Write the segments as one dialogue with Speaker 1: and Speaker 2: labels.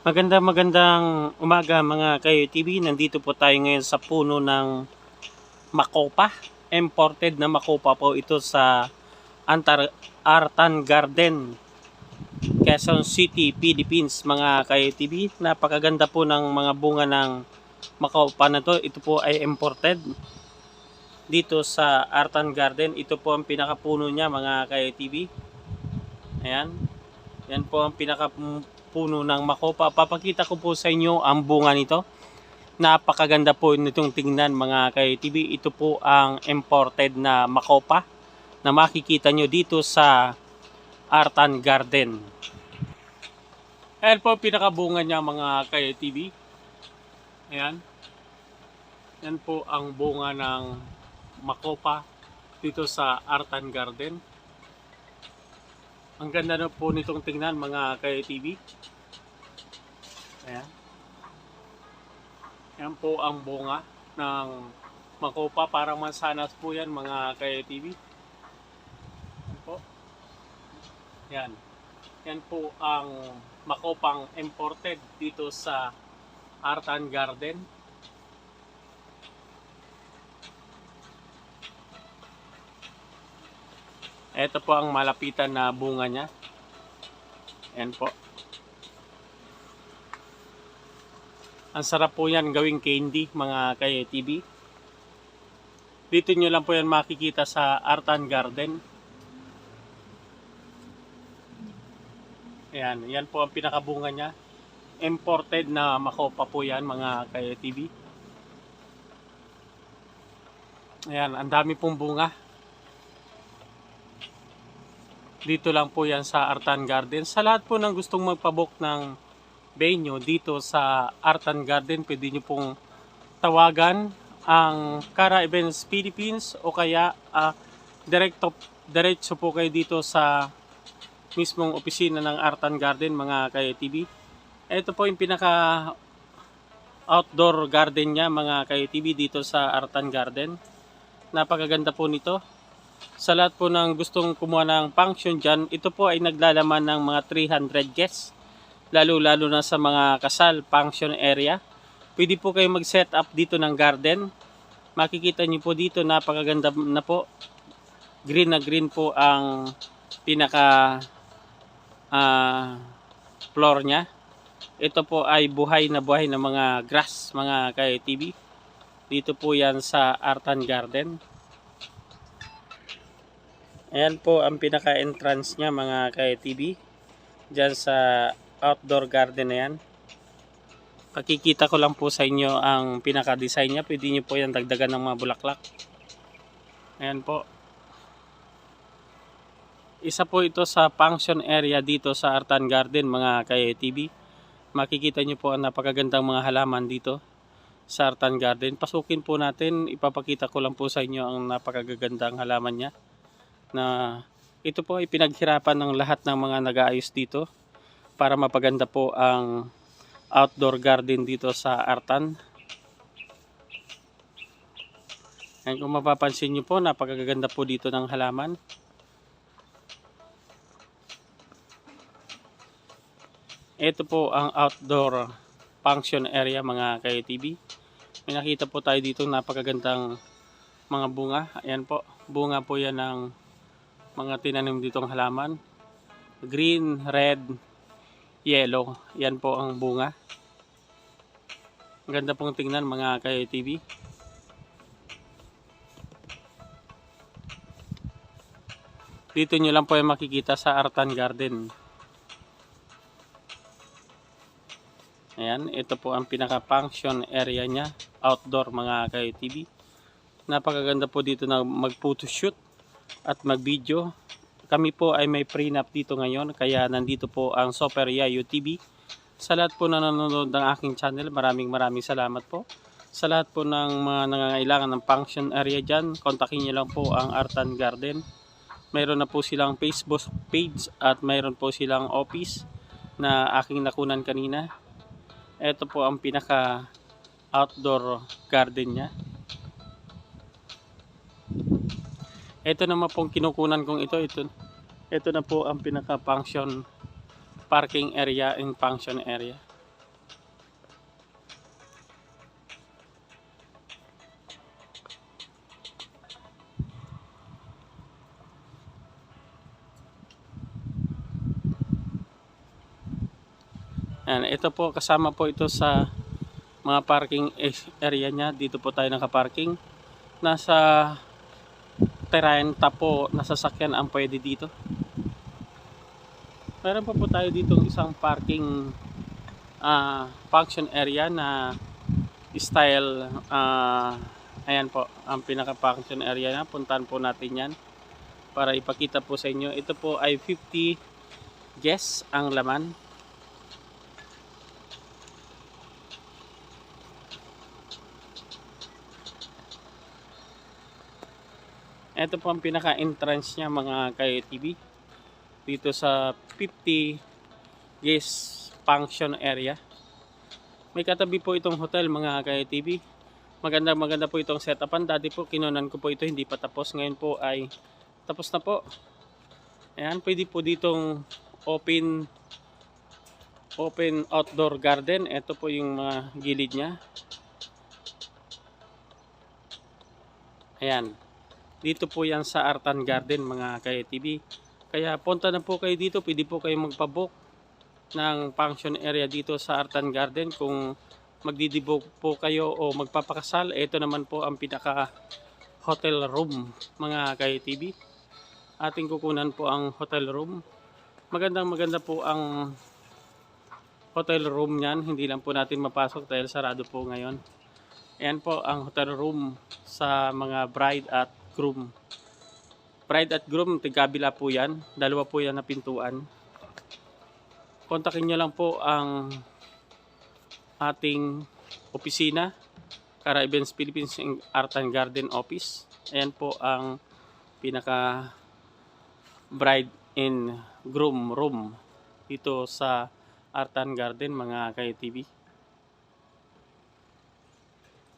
Speaker 1: Magandang umaga mga kayo TV. Nandito po tayo ngayon sa puno ng Makopa. Imported na Makopa po ito sa Artan Garden, Quezon City, Philippines mga kayo TV. Napakaganda po ng mga bunga ng Makopa na to. Ito po ay imported dito sa Artan Garden. Ito po ang pinakapuno niya mga kayo TV. Ayan. Yan po ang pinakapuno ng Makopa. Papakita ko po sa inyo ang bunga nito. Napakaganda po nitong tingnan mga ka-TV. Ito po ang imported na Makopa na makikita nyo dito sa Artan Garden. Ayan po pinakabunga niya mga ka-TV. Ayan. Yan po ang bunga ng Makopa dito sa Artan Garden. Ang ganda na po nitong tingnan mga ka-TV. Ayan. Yan po ang bunga ng Makopa. Parang mansanas po yan mga ka-TV. Yan po. Yan. Yan po ang Makopang imported dito sa Artan Garden. Ito po ang malapitan na bunga niya. Ayan po. Ang sarap po yan gawing candy mga ka-TV. Dito nyo lang po yan makikita sa Artan Garden. Ayan, yan po ang pinakabunga niya. Imported na Makopa po yan mga ka-TV. Ayan, ang dami pong bunga. Dito lang po yan sa Artan Garden. Sa lahat po ng gustong magpabook ng venue dito sa Artan Garden, pwede nyo pong tawagan ang Cara Events Philippines o kaya diretso po kayo dito sa mismong opisina ng Artan Garden mga ka-TV. Ito po yung pinaka outdoor garden niya mga ka-TV dito sa Artan Garden. Napakaganda po nito. Sa lahat po ng gustong kumuha ng function dyan, ito po ay naglalaman ng mga 300 guests. Lalo na sa mga kasal, function area. Pwede po kayo mag-set up dito ng garden. Makikita niyo po dito, napakaganda na po. Green na green po ang pinaka floor niya. Ito po ay buhay na mga grass, mga ka-TV. Dito po yan sa Artan Garden. Ayan po ang pinaka-entrance niya mga ka-TV. Diyan sa outdoor garden na yan. Pakikita ko lang po sa inyo ang pinaka-design niya. Pwede nyo po yan dagdagan ng mga bulaklak. Ayan po. Isa po ito sa function area dito sa Artan Garden mga ka-TV. Makikita nyo po ang napakagandang mga halaman dito sa Artan Garden. Pasukin po natin. Ipapakita ko lang po sa inyo ang napakagandang halaman niya. Na ito po ay pinaghirapan ng lahat ng mga nag-aayos dito para mapaganda po ang outdoor garden dito sa Artan. And kung mapapansin nyo po, napakaganda po dito ng halaman. Ito po ang outdoor function area mga ka-TV. May nakita po tayo dito napakagandang mga bunga. Ayan po, bunga po yan ng mga tinanim ditong halaman. Green, red, yellow. Yan po ang bunga. Ang ganda pong tingnan mga ka-TV. Dito nyo lang po yung makikita sa Artan Garden. Ayan, ito po ang pinaka-function area niya. Outdoor mga ka-TV. Napakaganda po dito na mag-photoshoot at mag-video. Kami po ay may prenup dito ngayon, kaya nandito po ang Super Yayo TV. Sa lahat po na nanonood ng aking channel, maraming salamat po. Sa lahat po ng mga nangangailangan ng function area dyan, kontakin nyo lang po ang Artan Garden. Mayroon na po silang Facebook page at mayroon po silang office na aking nakunan kanina. Ito po ang pinaka outdoor garden niya. Ito naman pong kinukunan kong ito na po ang pinaka function parking area and function area. Ayan, ito po kasama po ito sa mga parking area niya. Dito po tayo nakaparking. Nasa 30 po na sasakyan ang pwede dito. Meron pa po tayo dito isang parking function area na style, ayan po ang pinaka function area na. Puntahan po natin yan para ipakita po sa inyo. Ito po ay 50 guests ang laman. Ito po ang pinaka entrance niya mga ka-TV dito sa 50 guest function area. May katabi po itong hotel mga ka-TV. Maganda po itong setupan. Dati po kinunan ko po ito, hindi pa tapos. Ngayon po ay tapos na po. Ayan, pwede po ditong open outdoor garden. Ito po yung mga gilid niya. Ayan. Dito po yan sa Artan Garden mga ka-TV. Kaya punta na po kayo dito. Pwede po kayo magpabook ng function area dito sa Artan Garden. Kung magdidibook po kayo o magpapakasal, ito naman po ang pinaka hotel room mga ka-TV. Ating kukunan po ang hotel room. Maganda po ang hotel room niyan. Hindi lang po natin mapasok dahil sarado po ngayon. Ayan po ang hotel room sa mga bride at groom. Bride at groom, tigabila po yan. Dalawa po yan na pintuan. Kontakin nyo lang po ang ating opisina, Cara Events Philippines Artan Garden Office. Ayan po ang pinaka bride and groom room dito sa Artan Garden mga ka-TV.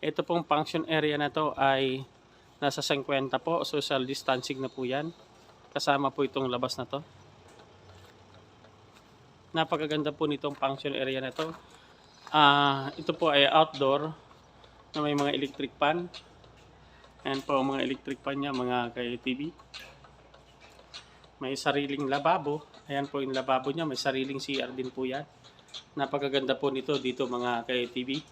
Speaker 1: Ito pong function area na to ay nasa 50 po, social distancing na po yan. Kasama po itong labas na to. Napakaganda po nitong function area na to. Ito po ay outdoor na may mga electric fan. Ayan po ang mga electric fan niya mga ka-TV. May sariling lababo. Ayan po yung lababo niya. May sariling CR din po yan. Napakaganda po nito dito mga ka-TV.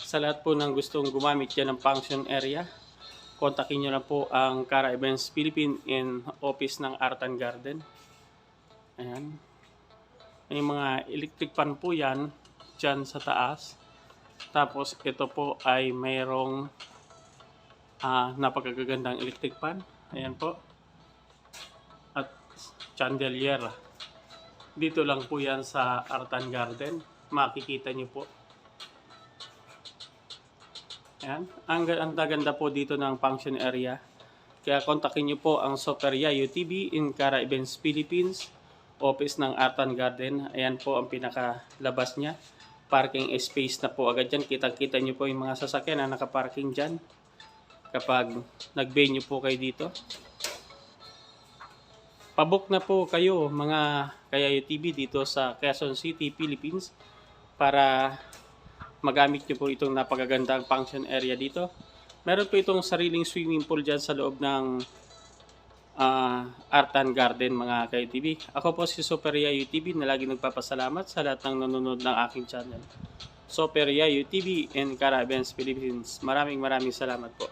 Speaker 1: Sa lahat po ng gustong gumamit yan ng function area, kontakin nyo na po ang Cara Events Philippines in office ng Artan Garden. Ayan. May mga electric fan po yan dyan sa taas. Tapos ito po ay mayroong napakagandang electric fan. Ayan po. At chandelier. Dito lang po yan sa Artan Garden. Makikita nyo po. Ayan. Ang ganda po dito ng function area. Kaya kontakin nyo po ang Soperia UTV in Cara Events Philippines, office ng Artan Garden. Ayan po ang pinakalabas niya. Parking space na po agad dyan. Kita-kita nyo po yung mga sasakyan na nakaparking dyan. Kapag nag-venue po kayo dito. Pabook na po kayo mga kaya UTV dito sa Quezon City, Philippines para magamit nyo po itong napakagandang function area dito. Meron po itong sariling swimming pool dyan sa loob ng Artan Garden mga ka-UTV. Ako po si Soperia UTV na lagi nagpapasalamat sa lahat ng nanonood ng aking channel. Soperia UTV and Cara Events Philippines. Maraming salamat po.